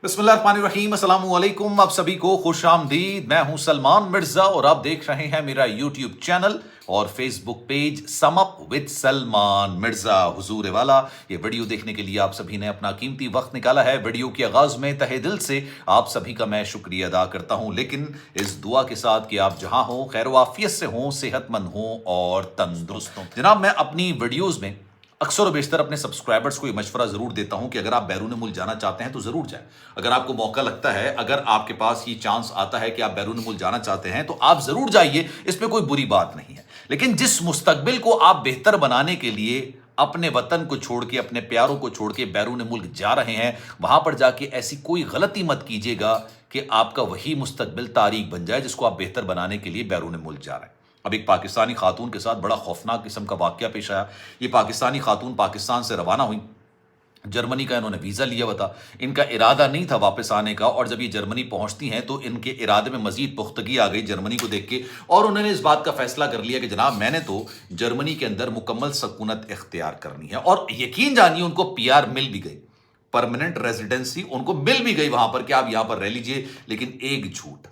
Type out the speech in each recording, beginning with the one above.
बिस्मिल्लाहिर्रहमानिर्रहीम, अस्सलाम वालेकुम। आप सभी को खुश आमदीद। मैं हूं सलमान मिर्जा और आप देख रहे हैं मेरा यूट्यूब चैनल और Facebook page sum up with Salman Mirza हुजूर वाला। ये वीडियो देखने के लिए आप सभी ने अपना कीमती वक्त निकाला है। वीडियो के आगाज में तहे दिल से आप सभी का मैं शुक्रिया अदा करता हूं, लेकिन इस दुआ के साथ कि आप जहां हो खैर वाफियत से हो, सेहतमंद हो और तंदुरुस्त हो। जनाब, मैं अपनी वीडियोज में अक्सर और बेशतर अपने सब्सक्राइबर्स को ये मशवरा ज़रूर देता हूं कि अगर आप बैरून मुल्क जाना चाहते हैं तो ज़रूर जाएं। अगर आपको मौका लगता है, अगर आपके पास ये चांस आता है कि आप बैरून मुल्क जाना चाहते हैं तो आप ज़रूर जाइए, इसमें कोई बुरी बात नहीं है। लेकिन जिस मुस्तकबिल को आप बेहतर बनाने के लिए अपने वतन को छोड़ के, अपने प्यारों को छोड़ के बैरून मुल्क जा रहे हैं, वहां पर जाके ऐसी कोई गलती मत कीजिएगा कि आपका वही मुस्तकबिल तारीख बन जाए जिसको आप बेहतर बनाने के लिए बैरून मुल्क जा रहे हैं। अब एक पाकिस्तानी खातून के साथ बड़ा खौफनाक किस्म का वाकया पेश आया। ये पाकिस्तानी खातून पाकिस्तान से रवाना हुई, जर्मनी का इन्होंने वीज़ा लिया हुआ था। इनका इरादा नहीं था वापस आने का, और जब ये जर्मनी पहुंचती हैं तो इनके इरादे में मजीद पुख्तगी आ गई जर्मनी को देख के, और उन्होंने इस बात का फैसला कर लिया कि जनाब मैंने तो जर्मनी के अंदर मुकम्मल सकूनत इख्तियार करनी है। और यकीन जानिए उनको पीआर मिल भी गई, परमानेंट रेजिडेंसी उनको मिल भी गई वहां पर कि आप यहां पर रह लीजिए। लेकिन एक झूठ,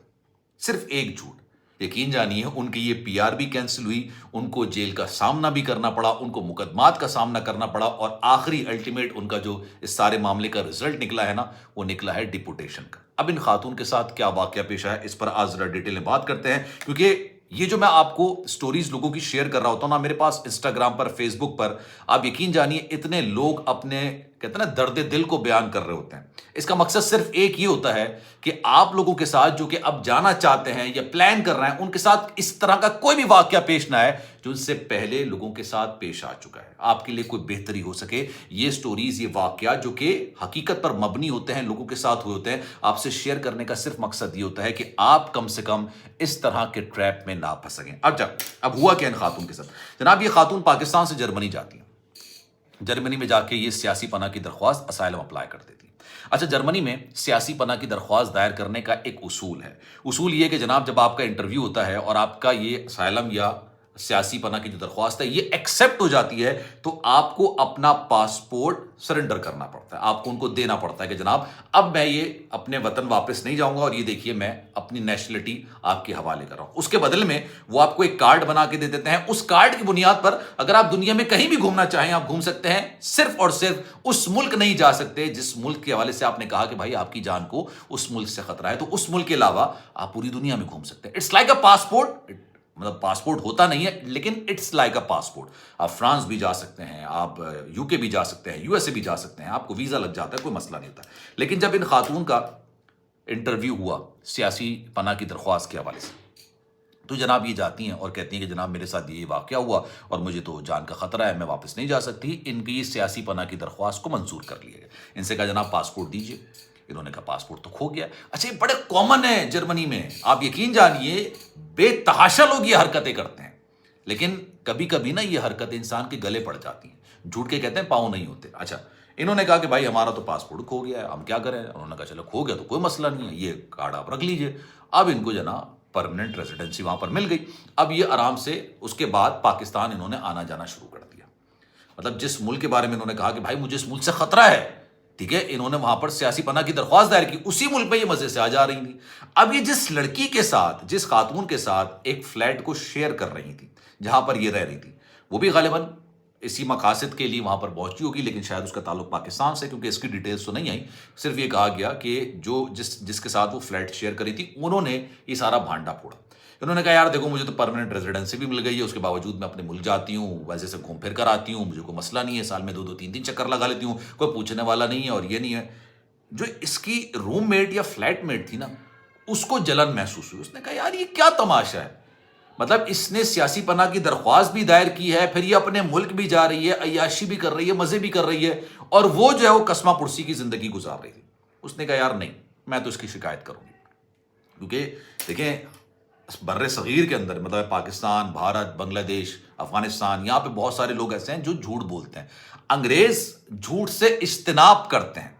सिर्फ एक झूठ, यकीन जानिए उनकी ये पीआर भी कैंसिल हुई, उनको जेल का सामना भी करना पड़ा, उनको मुकदमात का सामना करना पड़ा, और आखिरी अल्टीमेट उनका जो इस सारे मामले का रिजल्ट निकला है ना, वो निकला है डिपोटेशन का। अब इन खातून के साथ क्या वाकया पेश आया, इस पर आज जरा डिटेल में बात करते हैं, क्योंकि ये जो मैं आपको स्टोरीज लोगों की शेयर कर रहा होता हूं ना, मेरे पास इंस्टाग्राम पर, फेसबुक पर, आप यकीन जानिए इतने लोग अपने कहते हैं ना दर्द दिल को बयान कर रहे होते हैं। इसका मकसद सिर्फ एक ही होता है कि आप लोगों के साथ जो कि अब जाना चाहते हैं या प्लान कर रहे हैं, उनके साथ इस तरह का कोई भी वाकया पेश ना आए जो इससे पहले लोगों के साथ पेश आ चुका है। आपके लिए कोई बेहतरी हो सके, ये स्टोरीज, ये वाकया जो कि हकीकत पर मबनी होते हैं, लोगों के साथ हुए होते हैं, आपसे शेयर करने का सिर्फ मकसद ये होता है कि आप कम से कम इस तरह के ट्रैप में ना फंसें। अब हुआ क्या इन खातून के साथ? जनाब, ये खातून पाकिस्तान से जर्मनी जाती है। जर्मनी में जाके ये सियासी पनाह की दरख्वास्त, असाइलम अप्लाई कर देती है। अच्छा, जर्मनी में सियासी पनाह की दरख्वास्त दायर करने का एक उसूल है। उसूल ये कि जनाब जब आपका इंटरव्यू होता है और आपका ये असाइलम या सियासी पनाह की जो दरख्वास्त है ये एक्सेप्ट हो जाती है, तो आपको अपना पासपोर्ट सरेंडर करना पड़ता है, आपको उनको देना पड़ता है कि जनाब अब मैं ये अपने वतन वापस नहीं जाऊंगा, और ये देखिए मैं अपनी नेशनलिटी आपके हवाले कर रहा हूं। उसके बदले में वो आपको एक कार्ड बना के दे देते हैं। उस कार्ड की बुनियाद पर अगर आप दुनिया में कहीं भी घूमना चाहें आप घूम सकते हैं, सिर्फ और सिर्फ उस मुल्क नहीं जा सकते जिस मुल्क के हवाले से आपने कहा कि भाई आपकी जान को उस मुल्क से खतरा है। तो उस मुल्क के अलावा आप पूरी दुनिया में घूम सकते हैं। इट्स लाइक अ पासपोर्ट, मतलब पासपोर्ट होता नहीं है लेकिन इट्स लाइक अ पासपोर्ट। आप फ्रांस भी जा सकते हैं, आप यूके भी जा सकते हैं, यूएसए भी जा सकते हैं, आपको वीजा लग जाता है, कोई मसला नहीं होता। लेकिन जब इन खातून का इंटरव्यू हुआ सियासी पनाह की दरख्वास्त के हवाले से, तो जनाब ये जाती हैं और कहती हैं कि जनाब मेरे साथ ये वाकया हुआ और मुझे तो जान का खतरा है, मैं वापस नहीं जा सकती। इनकी सियासी पनाह की दरख्वास्त को मंजूर कर लिया गया। इनसे कहा जनाब पासपोर्ट दीजिए। इन्होंने कहा पासपोर्ट तो खो गया। अच्छा, ये बड़े कॉमन है जर्मनी में, आप यकीन जानिए बेतहाशा लोग ये हरकतें करते हैं। लेकिन कभी कभी ना ये हरकतें इंसान के गले पड़ जाती हैं, झूठ के कहते हैं पाँव नहीं होते। अच्छा, इन्होंने कहा कि भाई हमारा तो पासपोर्ट खो गया है, हम क्या करें? उन्होंने कहा चलो खो गया तो कोई मसला नहीं है, ये कार्ड आप रख लीजिए। अब इनको जना परमानेंट रेजिडेंसी वहां पर मिल गई। अब ये आराम से उसके बाद पाकिस्तान इन्होंने आना जाना शुरू कर दिया। मतलब जिस मुल्क के बारे में इन्होंने कहा कि भाई मुझे इस मुल्क से खतरा है, ठीक है, इन्होंने वहां पर सियासी पनाह की दरख्वास्त दायर की, उसी मुल्क में ये मजे से आ जा रही थी। अब ये जिस लड़की के साथ, जिस खातून के साथ एक फ्लैट को शेयर कर रही थी, जहां पर ये रह रही थी, वो भी गालिबन इसी मकासद के लिए वहां पर पहुंची होगी, लेकिन शायद उसका ताल्लुक पाकिस्तान से, क्योंकि इसकी डिटेल्स तो नहीं आई। सिर्फ ये कहा गया कि जो जिसके साथ वो फ्लैट शेयर करी थी, उन्होंने ये सारा भांडा फोड़ा। उन्होंने कहा यार देखो मुझे तो परमानेंट रेजिडेंसी भी मिल गई है, उसके बावजूद मैं अपने मुल्क जाती हूँ, वैसे से घूम फिर कर आती हूँ, मुझे कोई मसला नहीं है, साल में 2-2 3-3 चक्कर लगा लेती हूँ, कोई पूछने वाला नहीं है और ये नहीं है। जो इसकी रूममेट या फ्लैटमेट थी ना, उसको जलन महसूस हुई। उसने कहा यार ये क्या तमाशा है, मतलब इसने सियासी पनाह की दरख्वास्त भी दायर की है, फिर ये अपने मुल्क भी जा रही है, अय्याशी भी कर रही है, मजे भी कर रही है, और वो जो है वो कसमा पुरसी की जिंदगी गुजार रही थी। उसने कहा यार नहीं, मैं तो इसकी शिकायत करूंगी, क्योंकि देखें बर्रे सगीर के अंदर, मतलब पाकिस्तान, भारत, बांग्लादेश, अफगानिस्तान, यहाँ पे बहुत सारे लोग ऐसे हैं जो झूठ बोलते हैं। अंग्रेज झूठ से इज्तनाब करते हैं,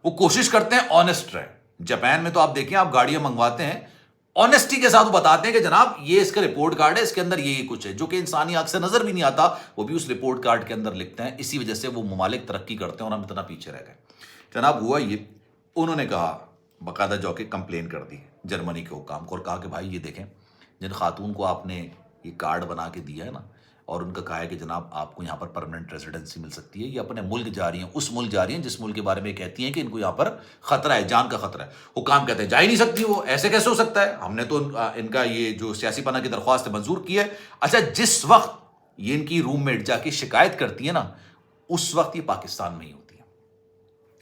वो कोशिश करते हैं ऑनेस्ट रहे। जापान में तो आप देखें, आप गाड़ियां मंगवाते हैं, ऑनेस्टी के साथ वो बताते हैं कि जनाब ये इसका रिपोर्ट कार्ड है, इसके अंदर ये कुछ है, जो कि इंसानी आंख से नजर भी नहीं आता, वो भी उस रिपोर्ट कार्ड के अंदर लिखते हैं। इसी वजह से वो ममालिक तरक्की करते हैं और हम इतना पीछे रह गए। जनाब हुआ ये انہوں نے کہا باقاعدہ جو کہ کمپلین کر دی جرمنی کے حکام کو اور کہا کہ بھائی یہ دیکھیں جن خاتون کو آپ نے یہ کارڈ بنا کے دیا ہے نا اور ان کا کہا ہے کہ جناب آپ کو یہاں پر پرماننٹ ریزیڈنسی مل سکتی ہے، یہ اپنے ملک جا رہی ہیں، اس ملک جا رہی ہیں جس ملک کے بارے میں کہتی ہیں کہ ان کو یہاں پر خطرہ ہے، جان کا خطرہ ہے۔ حکام کہتے ہیں جا ہی نہیں سکتی، وہ ایسے کیسے ہو سکتا ہے، ہم نے تو ان کا یہ جو سیاسی پناہ کی درخواست منظور کی ہے۔ اچھا جس وقت یہ ان کی روم میٹ جا کے شکایت کرتی ہے نا اس وقت یہ پاکستان میں ہی ہوتی ہے،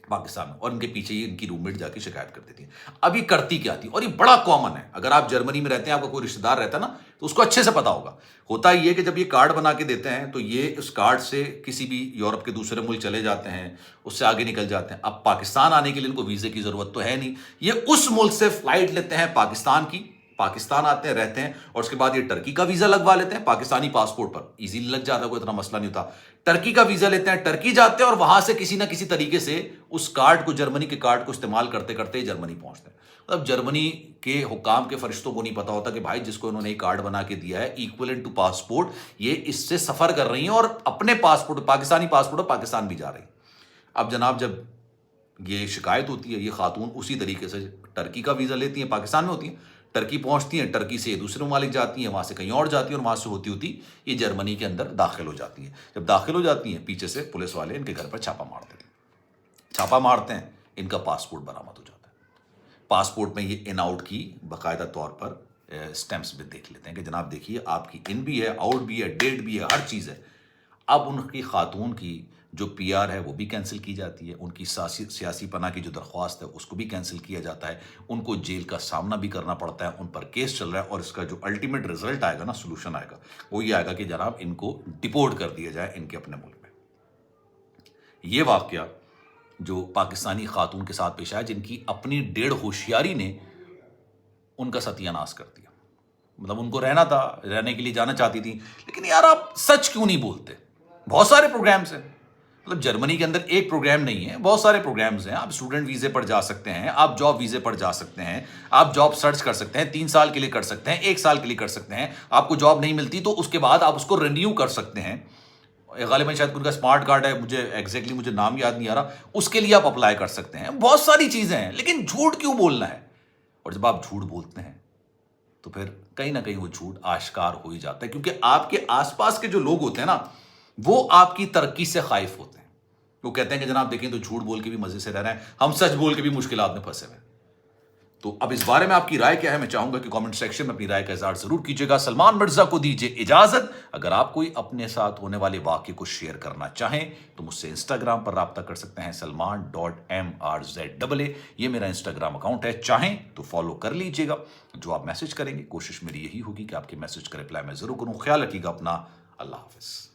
پاکستان میں، اور ان کے پیچھے یہ ان کی روم میٹ جا کے شکایت کر دیتی ہے۔ اب یہ کرتی کیا تھی، اور یہ بڑا کامن ہے، اگر آپ جرمنی میں رہتے ہیں، آپ کا کوئی رشتہ دار رہتا ہے نا تو اس کو اچھے سے پتا ہوگا۔ ہوتا یہ کہ جب یہ کارڈ بنا کے دیتے ہیں تو یہ اس کارڈ سے کسی بھی یورپ کے دوسرے ملک چلے جاتے ہیں، اس سے آگے نکل جاتے ہیں۔ اب پاکستان آنے کے لیے ان کو ویزے کی ضرورت تو ہے نہیں، یہ اس ملک سے فلائٹ لیتے ہیں پاکستان کی، پاکستان آتے ہیں، رہتے ہیں، اور اس کے بعد یہ ٹرکی کا ویزا لگوا لیتے ہیں پاکستانی پاسپورٹ پر، ایزیلی لگ جاتا ہے، کوئی اتنا مسئلہ نہیں ہوتا۔ ٹرکی کا ویزا لیتے ہیں، ٹرکی جاتے ہیں، اور وہاں سے کسی نہ کسی طریقے سے اس کارڈ کو، جرمنی کے کارڈ کو استعمال کرتے کرتے جرمنی پہنچتے ہیں۔ مطلب جرمنی کے حکام کے فرشتوں کو نہیں پتا ہوتا کہ بھائی جس کو انہوں نے یہ کارڈ بنا کے دیا ہے ایکویلنٹ ٹو پاسپورٹ، یہ اس سے سفر کر رہی ہیں اور اپنے پاسپورٹ، پاکستانی پاسپورٹ پاکستان بھی جا رہی ہیں۔ اب جناب جب یہ شکایت ہوتی ہے، یہ خاتون اسی طریقے سے ٹرکی کا ویزا لیتی ہیں، پاکستان میں ہوتی ہیں، ٹرکی پہنچتی ہیں، ٹرکی سے دوسرے ممالک جاتی ہیں، وہاں سے کہیں اور جاتی ہیں، اور وہاں سے ہوتی یہ جرمنی کے اندر داخل ہو جاتی ہیں۔ جب داخل ہو جاتی ہیں پیچھے سے پولیس والے ان کے گھر پر چھاپا مارتے ہیں، چھاپا مارتے ہیں، ان کا پاسپورٹ برآمد ہو جاتا ہے۔ پاسپورٹ میں یہ ان آؤٹ کی باقاعدہ طور پر سٹیمپس بھی دیکھ لیتے ہیں کہ جناب دیکھیے آپ کی ان بھی ہے، آؤٹ بھی ہے، ڈیٹ بھی ہے، ہر چیز ہے۔ اب ان کی خاتون کی جو پی آر ہے وہ بھی کینسل کی جاتی ہے، ان کی سیاسی پناہ کی جو درخواست ہے اس کو بھی کینسل کیا جاتا ہے، ان کو جیل کا سامنا بھی کرنا پڑتا ہے، ان پر کیس چل رہا ہے، اور اس کا جو الٹیمیٹ رزلٹ آئے گا نا، سولوشن آئے گا، وہ یہ آئے گا کہ جناب ان کو ڈپورٹ کر دیا جائے ان کے اپنے ملک میں۔ یہ واقعہ جو پاکستانی خاتون کے ساتھ پیش آیا، جن کی اپنی ڈیڑھ ہوشیاری نے ان کا ستیہ ناش کر دیا، مطلب ان کو رہنا تھا، رہنے کے لیے جانا چاہتی تھی، لیکن یار آپ سچ کیوں نہیں بولتے؟ بہت سارے پروگرامز ہیں، مطلب جرمنی کے اندر ایک پروگرام نہیں ہے، بہت سارے پروگرامز ہیں۔ آپ اسٹوڈنٹ ویزے پر جا سکتے ہیں، آپ جاب ویزے پر جا سکتے ہیں، آپ جاب سرچ کر سکتے ہیں، 3 سال کے لیے کر سکتے ہیں، 1 سال کے لیے کر سکتے ہیں، آپ کو جاب نہیں ملتی تو اس کے بعد آپ اس کو رینیو کر سکتے ہیں۔ غالباً شاید ان کا اسمارٹ کارڈ ہے، مجھے ایگزیکٹلی مجھے نام یاد نہیں آ رہا، اس کے لیے آپ اپلائی کر سکتے ہیں۔ بہت ساری چیزیں ہیں، لیکن جھوٹ کیوں بولنا ہے؟ اور جب آپ جھوٹ بولتے ہیں تو پھر کہیں نہ کہیں وہ جھوٹ آشکار ہو ہی جاتا ہے، کیونکہ آپ کے آس پاس کے جو لوگ ہوتے ہیں نا وہ آپ کی ترقی سے خائف ہوتے ہیں۔ وہ کہتے ہیں کہ جناب دیکھیں تو جھوٹ بول کے بھی مزے سے رہ رہے ہیں، ہم سچ بول کے بھی مشکلات میں پھنسے ہوئے ہیں۔ تو اب اس بارے میں آپ کی رائے کیا ہے؟ میں چاہوں گا کہ کامنٹ سیکشن میں اپنی رائے کا اظہار ضرور کیجیے گا۔ سلمان مرزا کو دیجیے اجازت۔ اگر آپ کوئی اپنے ساتھ ہونے والے واقعے کو شیئر کرنا چاہیں تو مجھ سے انسٹاگرام پر رابطہ کر سکتے ہیں، salman.mrza، یہ میرا انسٹاگرام اکاؤنٹ ہے، چاہیں تو فالو کر لیجیے گا۔ جو آپ میسج کریں گے کوشش میری یہی ہوگی کہ آپ کے میسج کا رپلائی میں ضرور کروں۔ خیال رکھیے گا اپنا، اللہ حافظ۔